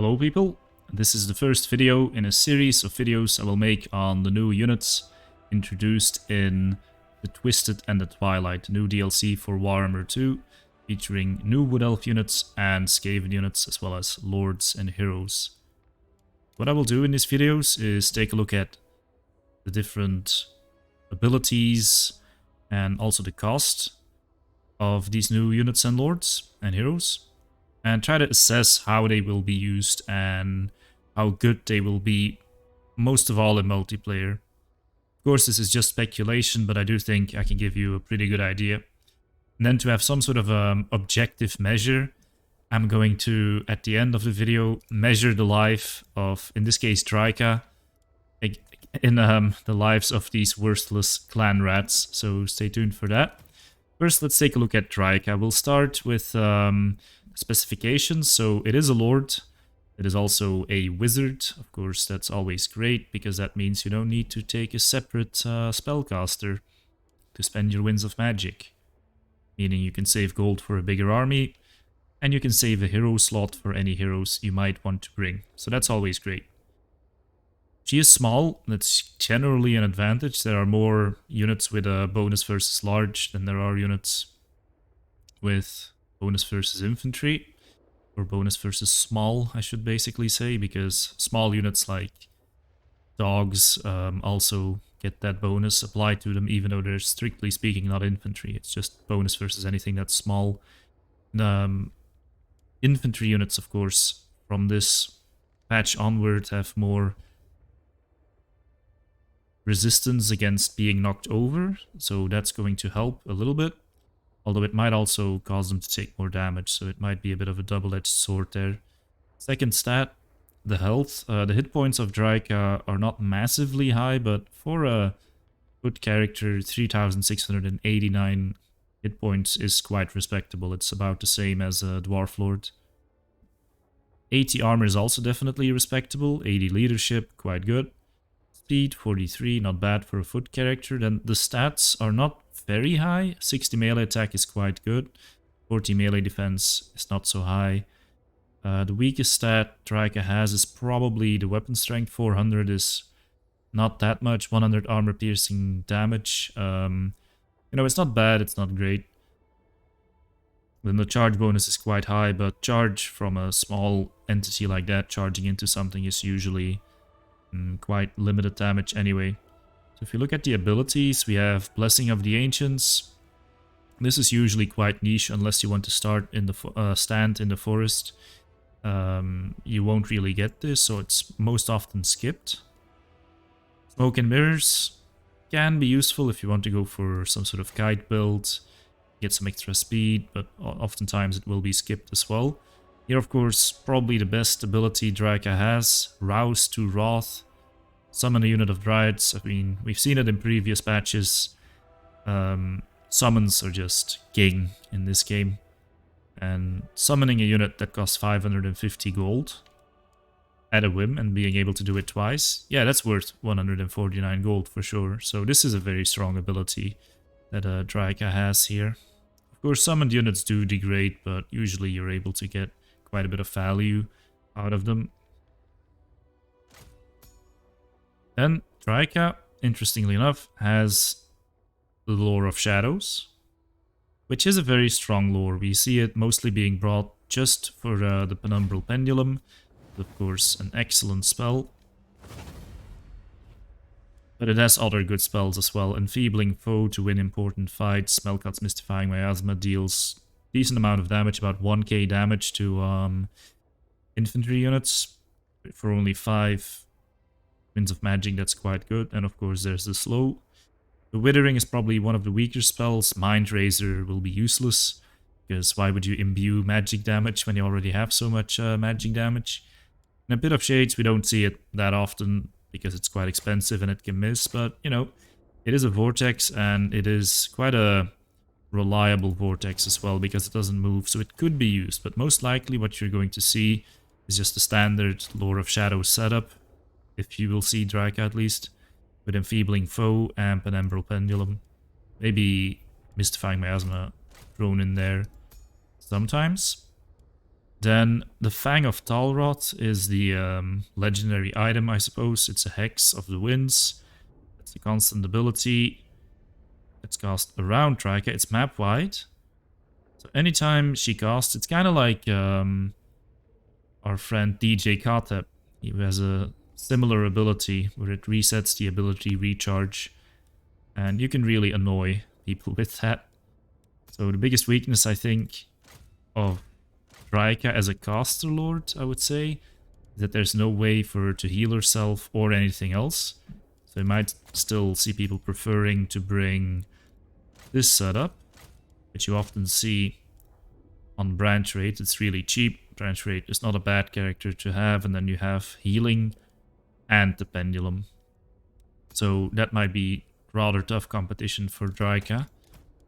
Hello people, this is the first video in a series of videos I will make on the new units introduced in the Twisted and the Twilight, new DLC for Warhammer 2, featuring new Wood Elf units and Skaven units as well as Lords and Heroes. What I will do in these videos is take a look at the different abilities and also the cost of these new units and Lords and Heroes, and try to assess how they will be used and how good they will be, most of all in multiplayer. Of course, this is just speculation, but I do think I can give you a pretty good idea. And then to have some sort of objective measure, I'm going to, at the end of the video, measure the life of, in this case, Drycha, in the lives of these worthless clan rats, so stay tuned for that. First, let's take a look at Drycha. We'll start with specifications. So it is a lord. It is also a wizard. Of course, that's always great because that means you don't need to take a separate spellcaster to spend your winds of magic. Meaning you can save gold for a bigger army, and you can save a hero slot for any heroes you might want to bring. So that's always great. She is small. That's generally an advantage. There are more units with a bonus versus large than there are units with bonus versus infantry, or bonus versus small, I should basically say, because small units like dogs also get that bonus applied to them, even though they're strictly speaking not infantry. It's just bonus versus anything that's small. Infantry units, of course, from this patch onward have more resistance against being knocked over, so that's going to help a little bit. Although it might also cause them to take more damage, so it might be a bit of a double-edged sword there. Second stat, the health. The hit points of Drycha are not massively high, but for a good character, 3,689 hit points is quite respectable. It's about the same as a Dwarf Lord. 80 armor is also definitely respectable. 80 leadership, quite good. Speed, 43, not bad for a foot character. Then the stats are not very high. 60 melee attack is quite good. 40 melee defense is not so high. The weakest stat Drycha has is probably the weapon strength. 400 is not that much. 100 armor piercing damage. It's not bad, it's not great. Then the charge bonus is quite high, but charge from a small entity like that charging into something is usually quite limited damage anyway. So if you look at the abilities, we have Blessing of the Ancients. This is usually quite niche unless you want to start in the stand in the forest. You won't really get this, so it's most often skipped. Smoke and Mirrors can be useful if you want to go for some sort of kite build, get some extra speed, but oftentimes it will be skipped as well. Here, of course, probably the best ability Drycha has, Rouse to Wrath. Summon a unit of Dryads. I mean, we've seen it in previous patches. Summons are just king in this game. And summoning a unit that costs 550 gold at a whim and being able to do it twice, yeah, that's worth 149 gold for sure. So this is a very strong ability that Drycha has here. Of course, summoned units do degrade, but usually you're able to get quite a bit of value out of them. Then Drycha, interestingly enough, has the Lore of Shadows, which is a very strong lore. We see it mostly being brought just for the Penumbral Pendulum. Of course, an excellent spell. But it has other good spells as well. Enfeebling Foe to win important fights. Melkot's Mystifying Miasma deals decent amount of damage, about 1k damage to infantry units for only 5 winds of magic. That's quite good. And of course there's the slow. The Withering is probably one of the weaker spells. Mind Razor will be useless, because why would you imbue magic damage when you already have so much magic damage? And a bit of Shades, we don't see it that often because it's quite expensive and it can miss, but it is a vortex and it is quite a reliable vortex as well because it doesn't move, so it could be used. But most likely what you're going to see is just a standard Lore of Shadows setup, if you will see Drycha at least, with Enfeebling Foe and Penumbral Pendulum. Maybe Mystifying Miasma thrown in there sometimes. Then the Fang of Talrot is the legendary item, I suppose. It's a Hex of the Winds. It's a constant ability. It's cast around Drycha. It's map wide. So anytime she casts, it's kind of like our friend DJ Katep. He has a similar ability where it resets the ability recharge. And you can really annoy people with that. So the biggest weakness, I think, of Drycha as a caster lord, I would say, that there's no way for her to heal herself or anything else. So you might still see people preferring to bring this setup, which you often see on Branch Rate. It's really cheap. Branch Rate is not a bad character to have, and then you have healing and the pendulum. So that might be rather tough competition for Drycha.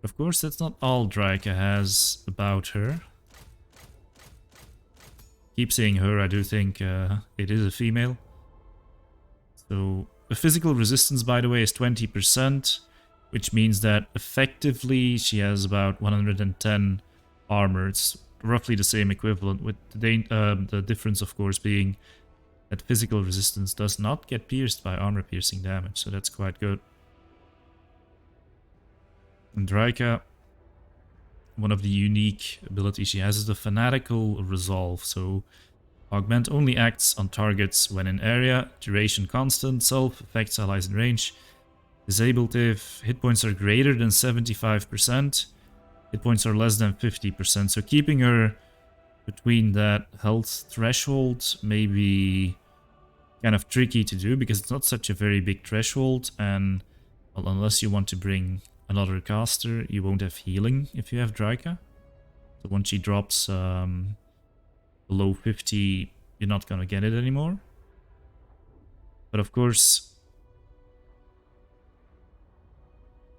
Of course, that's not all Drycha has about her. Keep saying her, I do think it is a female. So the physical resistance, by the way, is 20%, which means that effectively she has about 110 armor. It's roughly the same equivalent, with the difference, of course, being that physical resistance does not get pierced by armor-piercing damage, so that's quite good. And Drycha, one of the unique abilities she has is the Fanatical Resolve. So augment only acts on targets when in area, duration constant, self, affects allies in range. Disabled if hit points are greater than 75%, hit points are less than 50%. So keeping her between that health threshold may be kind of tricky to do because it's not such a very big threshold, and well, unless you want to bring another caster, you won't have healing if you have Drycha. So once she drops below 50, you're not gonna get it anymore. But of course,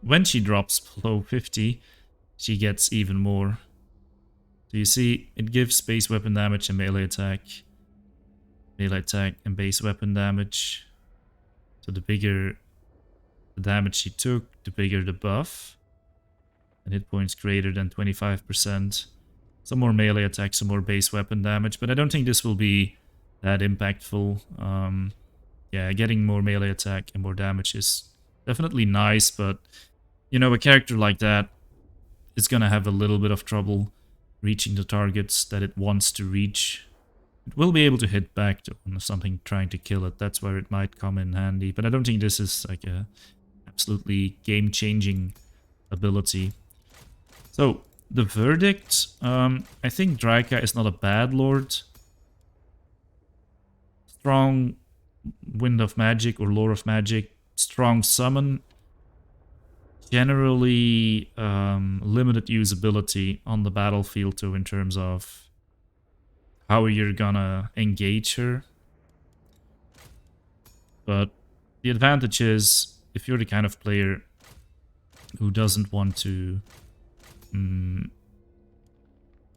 when she drops below 50, she gets even more. So you see, it gives base weapon damage and melee attack and base weapon damage. So the bigger the damage she took, the bigger the buff. And hit points greater than 25%. Some more melee attack, some more base weapon damage, but I don't think this will be that impactful. Yeah, getting more melee attack and more damage is definitely nice, but you know, a character like that is gonna have a little bit of trouble reaching the targets that it wants to reach. It will be able to hit back on something trying to kill it. That's where it might come in handy, but I don't think this is like a absolutely game-changing ability. So, the verdict, I think Drycha is not a bad lord. Strong Wind of Magic or Lore of Magic, strong summon. Generally limited usability on the battlefield too, in terms of how you're gonna engage her. But the advantage is, if you're the kind of player who doesn't want to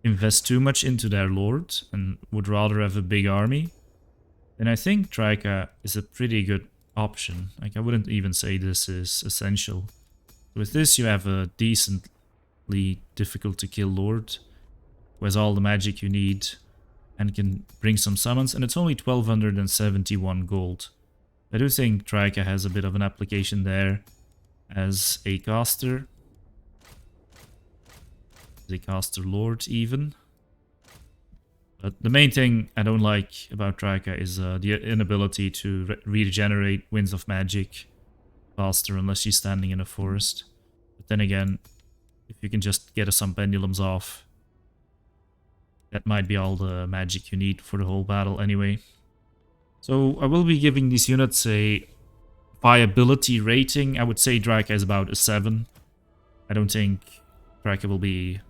invest too much into their lord and would rather have a big army, then I think Drycha is a pretty good option. Like, I wouldn't even say this is essential. With this, you have a decently difficult to kill lord who has all the magic you need and can bring some summons, and it's only 1271 gold. I do think Drycha has a bit of an application there as a caster. As a caster lord even. But the main thing I don't like about Drycha is the inability to regenerate Winds of Magic faster unless she's standing in a forest. But then again, if you can just get some pendulums off, that might be all the magic you need for the whole battle anyway. So I will be giving these units a viability rating. I would say Drycha is about a 7. I don't think Drycha will be a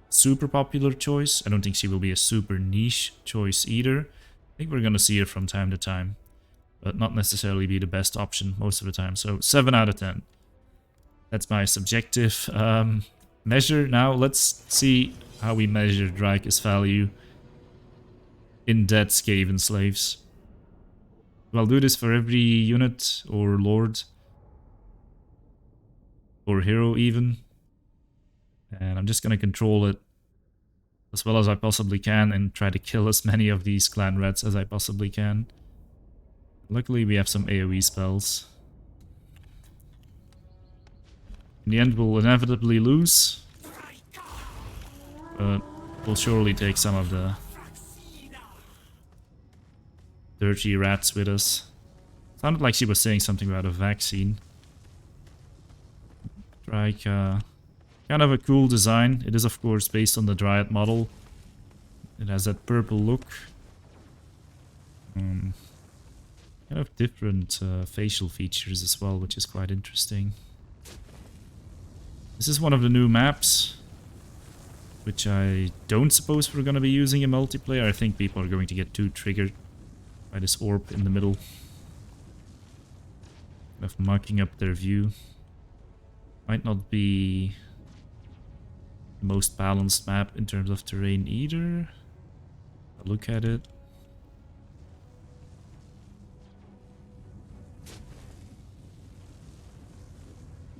super popular choice. I don't think she will be a super niche choice either. I think we're gonna see her from time to time, but not necessarily be the best option most of the time. So 7 out of 10. That's my subjective measure. Now let's see how we measure Drycha's value in Dead Skaven Slaves. I'll do this for every unit or lord or hero even, and I'm just gonna control it as well as I possibly can and try to kill as many of these clan rats as I possibly can. Luckily we have some AoE spells. In the end we'll inevitably lose, but we'll surely take some of the dirty rats with us. Sounded like she was saying something about a vaccine. Drycha. Kind of a cool design. It is of course based on the Dryad model. It has that purple look. Kind of different facial features as well, which is quite interesting. This is one of the new maps, which I don't suppose we're going to be using in multiplayer. I think people are going to get too triggered by this orb in the middle. Kind of mucking up their view. Might not be the most balanced map in terms of terrain either. Look at it.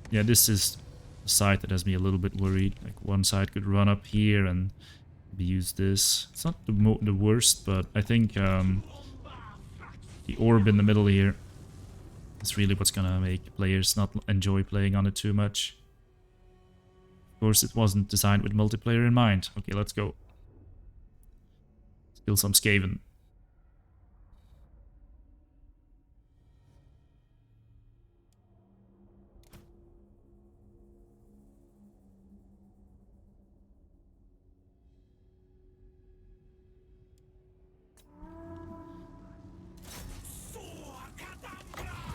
Yeah, this is the side that has me a little bit worried. Like one side could run up here and maybe use this. It's not the worst, but I think the orb in the middle here is really what's gonna make players not enjoy playing on it too much. Of course, it wasn't designed with multiplayer in mind. Okay, let's go. Let's kill some Skaven.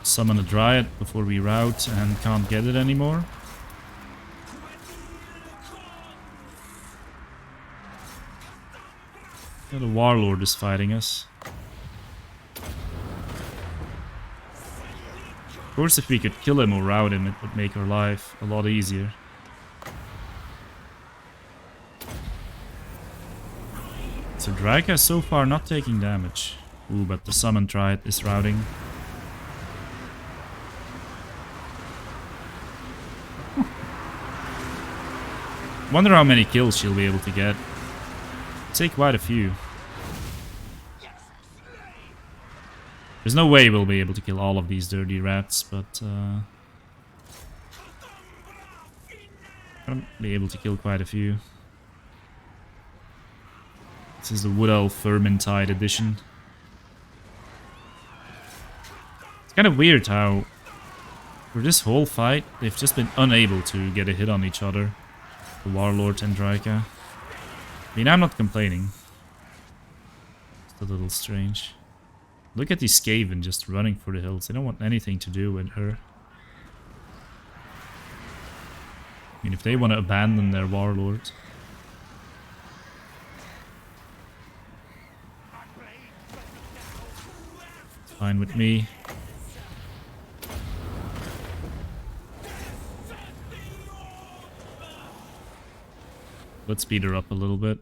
Summon a Dryad before we rout and can't get it anymore. Yeah, the Warlord is fighting us. Of course, if we could kill him or rout him, it would make our life a lot easier. So Drycha is so far not taking damage. Ooh, but the Summon Dryad is routing. Wonder how many kills she'll be able to get. Take quite a few. There's no way we'll be able to kill all of these dirty rats, but I'll be able to kill quite a few. This is the Wood Elf Vermintide edition. It's kind of weird how for this whole fight they've just been unable to get a hit on each other. The Warlord and Drycha. I mean, I'm not complaining. It's a little strange. Look at these Skaven just running for the hills. They don't want anything to do with her. I mean, if they want to abandon their Warlord. It's fine with me. Let's speed her up a little bit.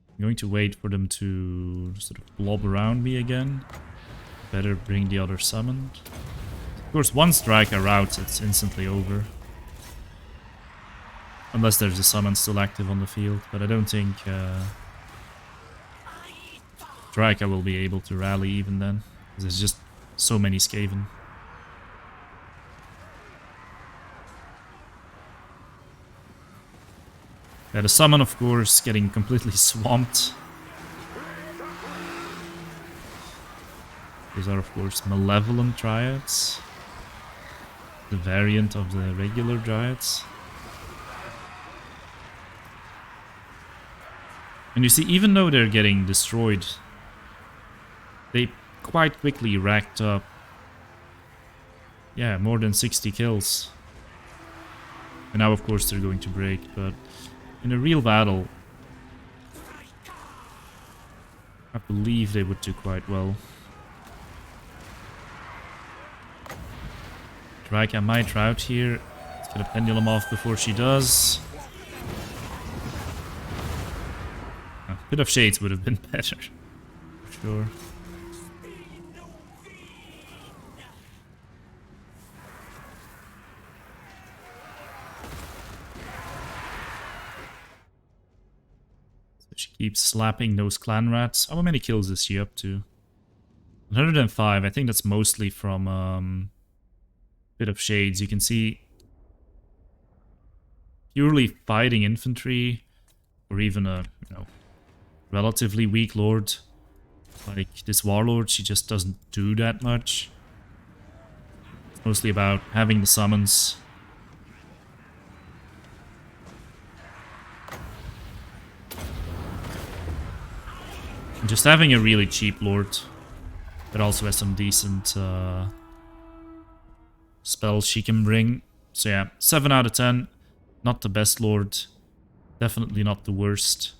I'm going to wait for them to sort of blob around me again. Better bring the other summoned. Of course, once Drycha routs, it's instantly over. Unless there's a summon still active on the field, but I don't think Drycha will be able to rally even then. Because there's just so many Skaven. Yeah, the summon, of course, getting completely swamped. These are, of course, malevolent Dryads. The variant of the regular Dryads. And you see, even though they're getting destroyed, they quite quickly racked up, yeah, more than 60 kills. And now, of course, they're going to break, but in a real battle, I believe they would do quite well. Drycha might rout here. Let's get a pendulum off before she does. A bit of shades would have been better, for sure. Keep slapping those clan rats. How many kills is she up to? 105. I think that's mostly from Bit of Shades. You can see purely fighting infantry, or even a relatively weak lord like this warlord. She just doesn't do that much. It's mostly about having the summons. And just having a really cheap lord that also has some decent spells she can bring. So yeah, 7 out of 10. Not the best lord. Definitely not the worst.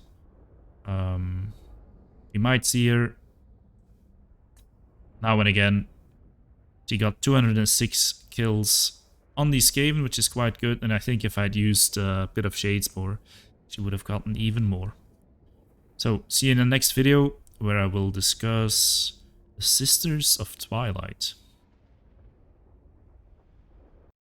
You might see her now and again. She got 206 kills on the Skaven, which is quite good. And I think if I'd used a Bit of Shades more, she would have gotten even more. So, see you in the next video, where I will discuss the Sisters of Twilight.